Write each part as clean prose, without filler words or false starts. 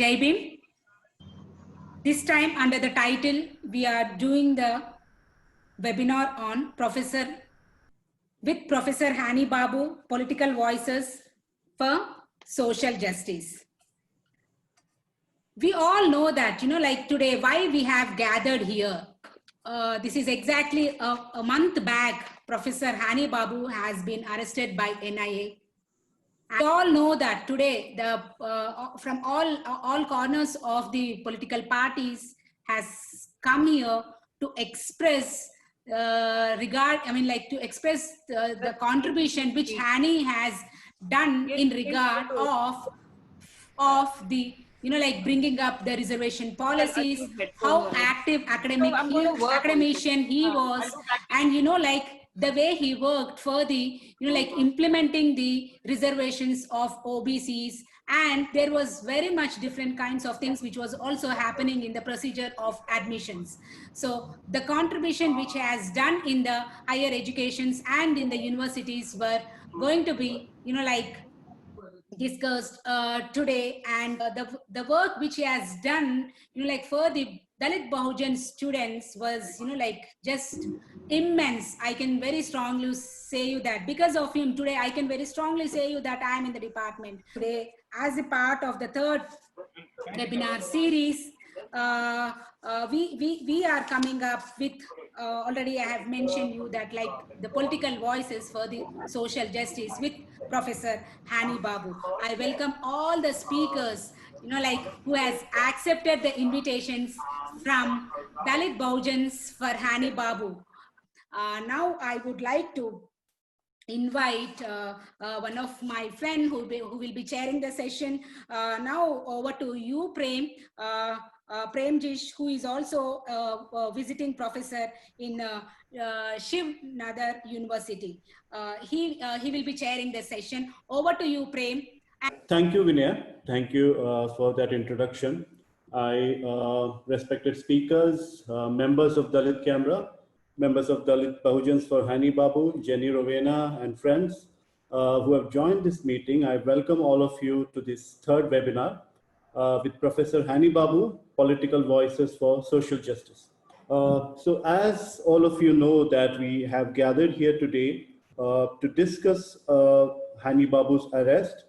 Jai Bhim. This time under the title, we are doing the webinar on Professor Hani Babu, Political Voices for Social Justice. We all know that, like today, why we have gathered here. This is exactly a month back, Professor Hani Babu has been arrested by NIA. We all know that today, from all corners of the political parties has come here to express to express the contribution which Hani has done in regard of the bringing up the reservation policies, how active academician he was, and the way he worked for the implementing the reservations of OBCs, and there was very much different kinds of things which was also happening in the procedure of admissions. So the contribution which has done in the higher educations and in the universities were going to be discussed today, and the work which he has done for the Dalit Bahujan students was just immense. I can very strongly say you that because of him today I can very strongly say you that I am in the department today as a part of the third webinar series. We are coming up with already I have mentioned you that the political voices for the social justice with Professor Hani Babu. I welcome all the speakers who has accepted the invitations from Dalit Bahujans for Hani Babu. Now I would like to invite one of my friend who will be chairing the session. Now over to you, Prem. Premjish, who is also visiting professor in Shiv Nadar University. He will be chairing the session. Over to you, Prem. Thank you, Vinaya. Thank you for that introduction. I respected speakers, members of Dalit Camera, members of Dalit Bahujans for Hani Babu, Jenny Rowena, and friends who have joined this meeting. I welcome all of you to this third webinar with Professor Hani Babu, Political Voices for Social Justice. So as all of you know that we have gathered here today to discuss Hani Babu's arrest,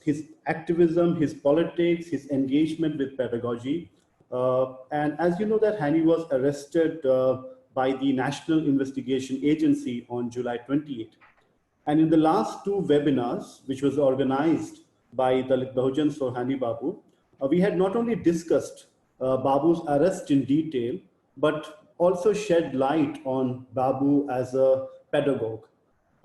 his activism, his politics, his engagement with pedagogy. And as you know that Hani was arrested by the National Investigation Agency on July 28. And in the last two webinars, which was organized by Dalit Bahujans for Hani Babu, we had not only discussed Babu's arrest in detail, but also shed light on Babu as a pedagogue,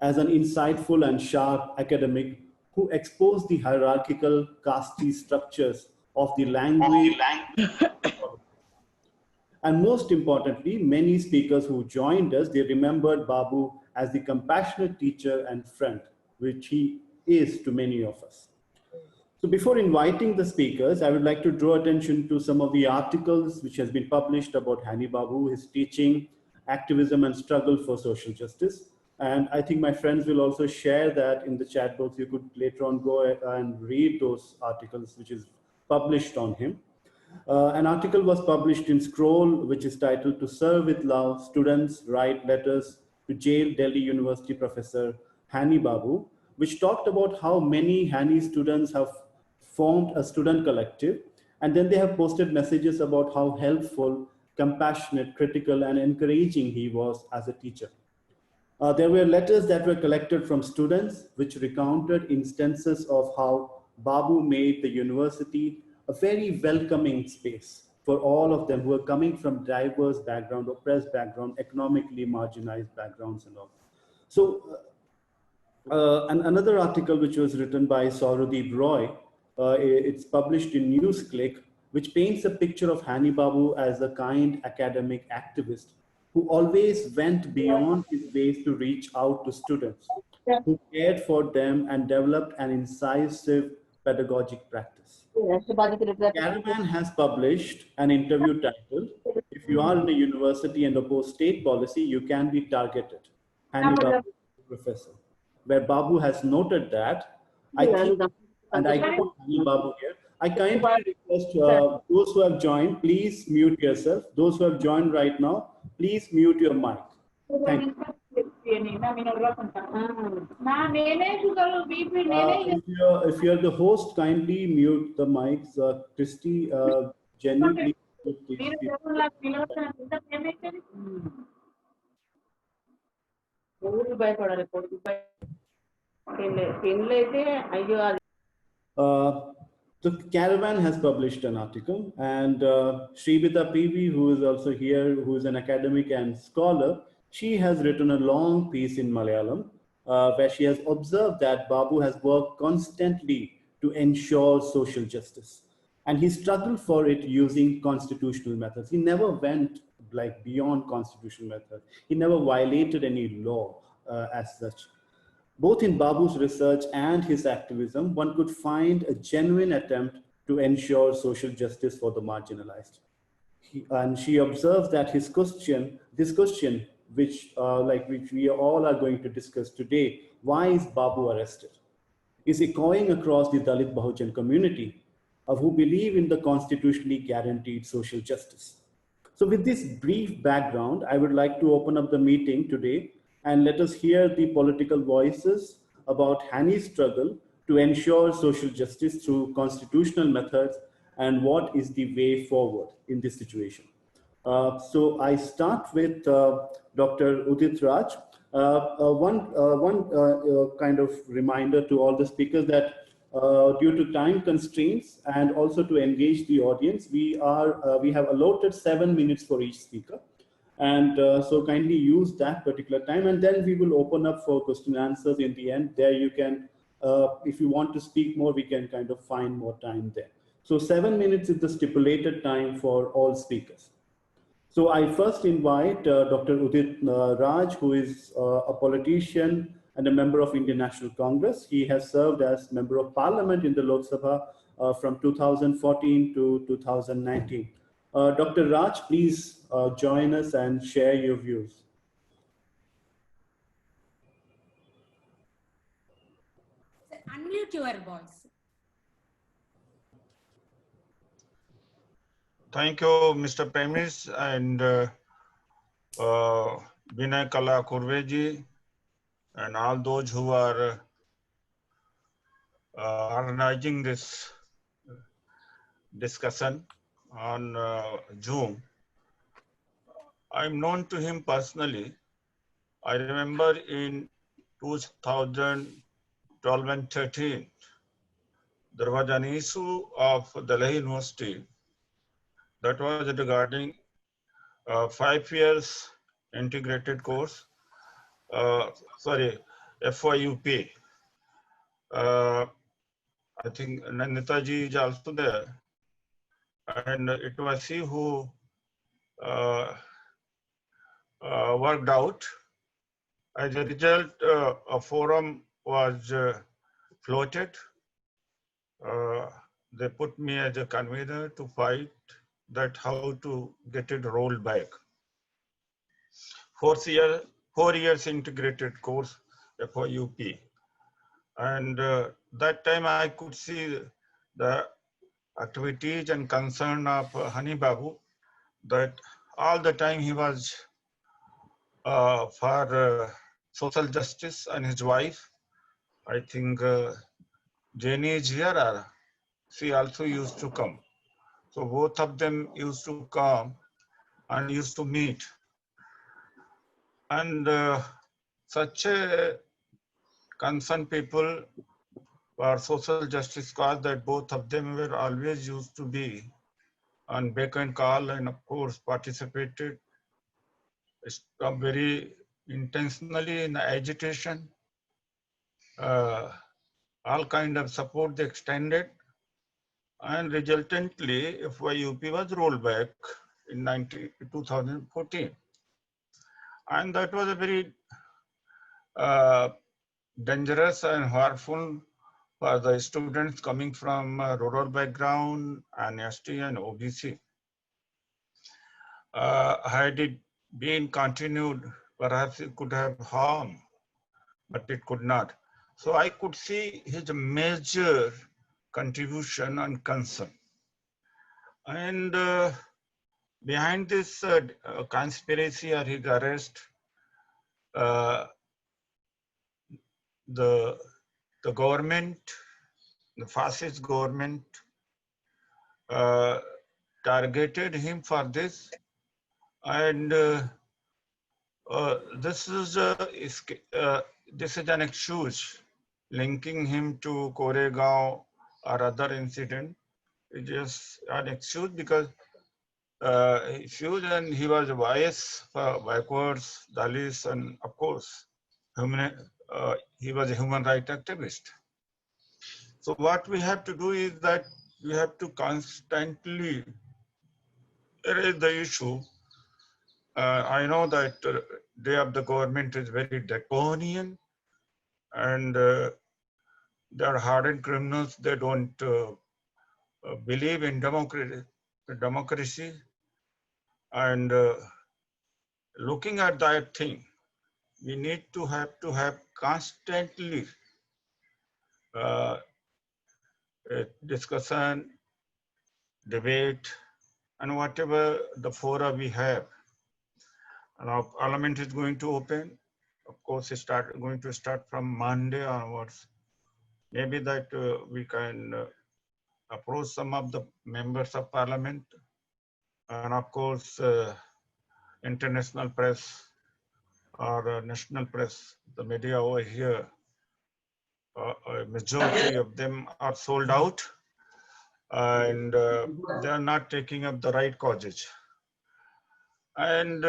as an insightful and sharp academic who exposed the hierarchical caste structures of the language. And most importantly, many speakers who joined us, they remembered Babu as the compassionate teacher and friend, which he is to many of us. So before inviting the speakers, I would like to draw attention to some of the articles which has been published about Hani Babu, his teaching, activism, and struggle for social justice. And I think my friends will also share that in the chat box. You could later on go and read those articles which is published on him. An article was published in Scroll, which is titled "To Serve with Love, Students Write Letters to Jail Delhi University Professor Hani Babu," which talked about how many Hani students have formed a student collective, and then they have posted messages about how helpful, compassionate, critical, and encouraging he was as a teacher. There were letters that were collected from students, which recounted instances of how Babu made the university a very welcoming space for all of them who are coming from diverse background, oppressed background, economically marginalized backgrounds and all. So, and another article which was written by Sauradeep Roy, it's published in NewsClick, which paints a picture of Hani Babu as a kind academic activist who always went beyond his ways to reach out to students, who cared for them and developed an incisive pedagogic practice. Caravan has published an interview titled, "If you are in a university and oppose state policy, you can be targeted." Hani Babu, professor, where Babu has noted that, I think, and I quote Hani Babu here, I kindly request those who have joined, please mute yourself. Those who have joined right now, please mute your mic. Thank you. If you're the host, kindly mute the mics. Christy, Jenny, please mute these the Caravan has published an article, and Shribita PV, who is also here, who is an academic and scholar, she has written a long piece in Malayalam where she has observed that Babu has worked constantly to ensure social justice. And he struggled for it using constitutional methods. He never went like beyond constitutional methods. He never violated any law as such. Both in Babu's research and his activism, one could find a genuine attempt to ensure social justice for the marginalized. And she observes that this question, which we all are going to discuss today, why is Babu arrested, is echoing across the Dalit Bahujan community who believe in the constitutionally guaranteed social justice. So with this brief background, I would like to open up the meeting today and let us hear the political voices about Hani's struggle to ensure social justice through constitutional methods and what is the way forward in this situation. So I start with Dr. Udit Raj. One kind of reminder to all the speakers that due to time constraints and also to engage the audience, we have allotted 7 minutes for each speaker. And so kindly use that particular time, and then we will open up for question and answers in the end. There you can, if you want to speak more, we can kind of find more time there. So 7 minutes is the stipulated time for all speakers. So I first invite Dr. Udit Raj, who is a politician and a member of Indian National Congress. He has served as member of parliament in the Lok Sabha from 2014 to 2019. Dr. Raj, please join us and share your views. Unmute your voice. Thank you, Mr. Prime Minister, and Vinay Kala Kurveji, and all those who are organizing this discussion on Zoom. I'm known to him personally. I remember in 2012 and 13, there was an issue of Delhi University that was regarding 5 years integrated course, FYUP. I think Nanditaji is also there. And it was he who worked out. As a result, a forum was floated. They put me as a convener to fight that how to get it rolled back. 4 years integrated course for UP. And that time I could see the activities and concern of Hani Babu, that all the time he was for social justice, and his wife, I think Jenny is here, she also used to come. So both of them used to come and used to meet. And such a concerned people for social justice cause that both of them were always used to be on beck and call, and of course participated very intentionally in agitation. All kind of support they extended, and resultantly FYUP was rolled back in 2014. And that was a very dangerous and harmful for the students coming from rural background and ST and OBC. Had it been continued, perhaps it could have harmed, but it could not. So I could see his major contribution and concern. And behind this conspiracy or his arrest, the government, the fascist government, targeted him for this, and this is an excuse linking him to Koregaon or other incident. It is an excuse because he was biased for backwards, Dalits, and of course, he was a human rights activist. So what we have to do is that we have to constantly raise the issue. I know that day of the government is very draconian, and they are hardened criminals. They don't believe in democracy. And looking at that thing, we need to have constantly discussion, debate, and whatever the fora we have. And our parliament is going to open. Of course, it's going to start from Monday onwards. Maybe that we can approach some of the members of parliament, and of course, international press or national press, the media over here. A majority of them are sold out, and they are not taking up the right causes. And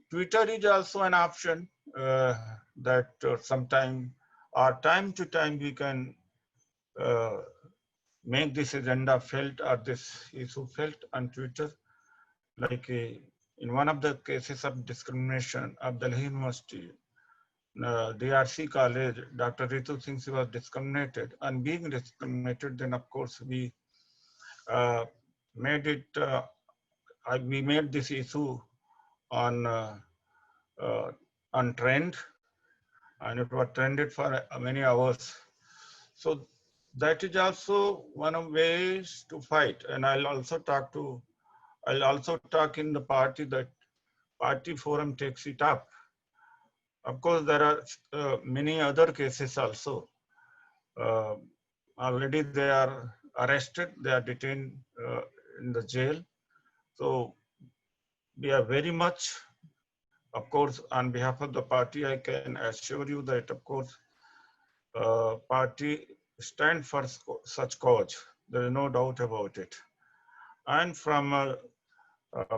Twitter is also an option that sometime or time to time we can make this agenda felt or this issue felt on Twitter. Like in one of the cases of discrimination of Delhi University, DRC college, Dr. Ritu Singh was discriminated, and being discriminated, then of course we made it. We made this issue on trend, and it was trended for many hours. So that is also one of ways to fight. And I'll also talk in the party that party forum takes it up. Of course, there are many other cases also. Already they are arrested, they are detained in the jail. So we are very much, of course, on behalf of the party, I can assure you that, of course, party stand for such cause. There is no doubt about it. And from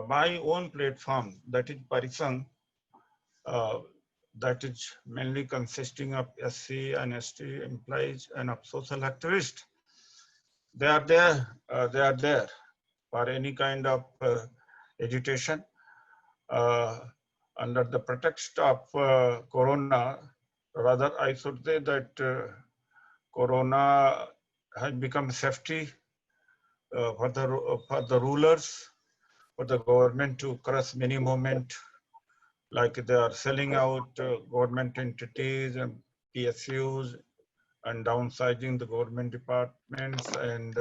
my own platform, that is Parisang, that is mainly consisting of SC and ST employees and of social activists. They are there for any kind of agitation under the pretext of Corona. Rather, I should say that Corona has become safety for the rulers, for the government to crush many movement, like they are selling out government entities and PSUs and downsizing the government departments, and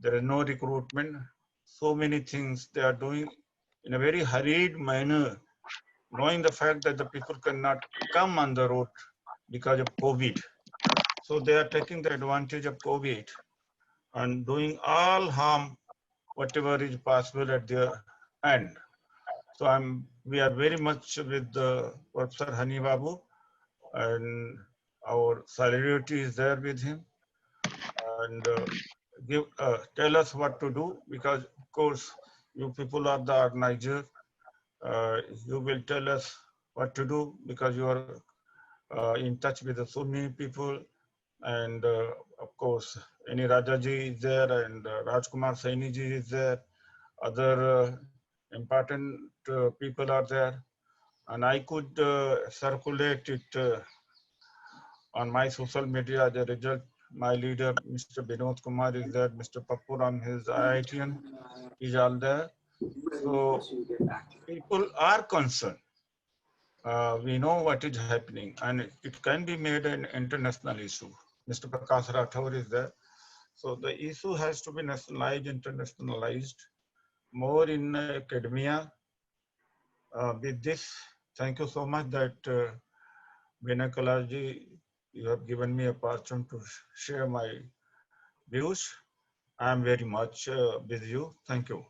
there is no recruitment. So many things they are doing in a very hurried manner, knowing the fact that the people cannot come on the road because of COVID. So they are taking the advantage of COVID and doing all harm, whatever is possible at their end. So we are very much with Professor Hani Babu, and our solidarity is there with him. And tell us what to do, because of course you people are the organizer. You will tell us what to do because you are in touch with so many people, and of course any Rajaji is there, and Rajkumar Saini ji is there, other important people are there, and I could circulate it on my social media. As a result, my leader, Mr. Binod Kumar, is there, Mr. Papuram, his IITian, is all there. So people are concerned. We know what is happening, and it can be made an international issue. Mr. Prakash Rathore is there. So the issue has to be nationalized, internationalized, more in academia. With this, thank you so much that Vinay Kalarji, you have given me a opportunity to share my views. I am very much with you. Thank you.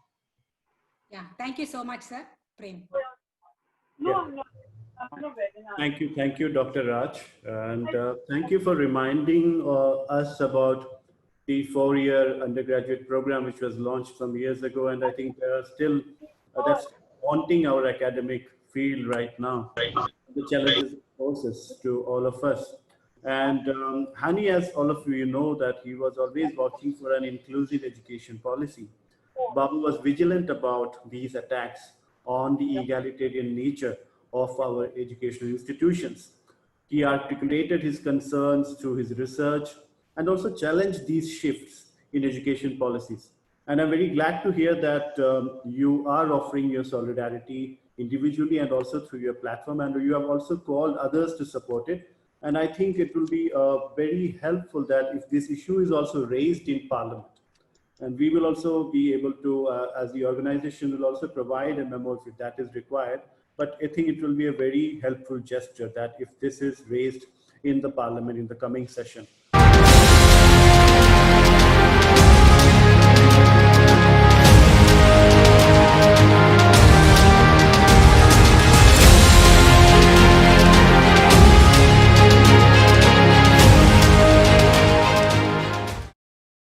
Yeah, thank you so much, sir. Prem. Yeah. Thank you, Dr. Raj, and thank you for reminding us about the four-year undergraduate program which was launched some years ago, and I think there are still that's haunting our academic field right now. The challenges it poses to all of us. And Hani, as all of you know, that he was always watching for an inclusive education policy. Babu was vigilant about these attacks on the egalitarian nature of our educational institutions. He articulated his concerns through his research and also challenged these shifts in education policies. And I'm very glad to hear that you are offering your solidarity individually and also through your platform, and you have also called others to support it. And I think it will be very helpful that if this issue is also raised in Parliament, and we will also be able to, as the organization, will also provide a memo if that is required. But I think it will be a very helpful gesture that if this is raised in the Parliament in the coming session.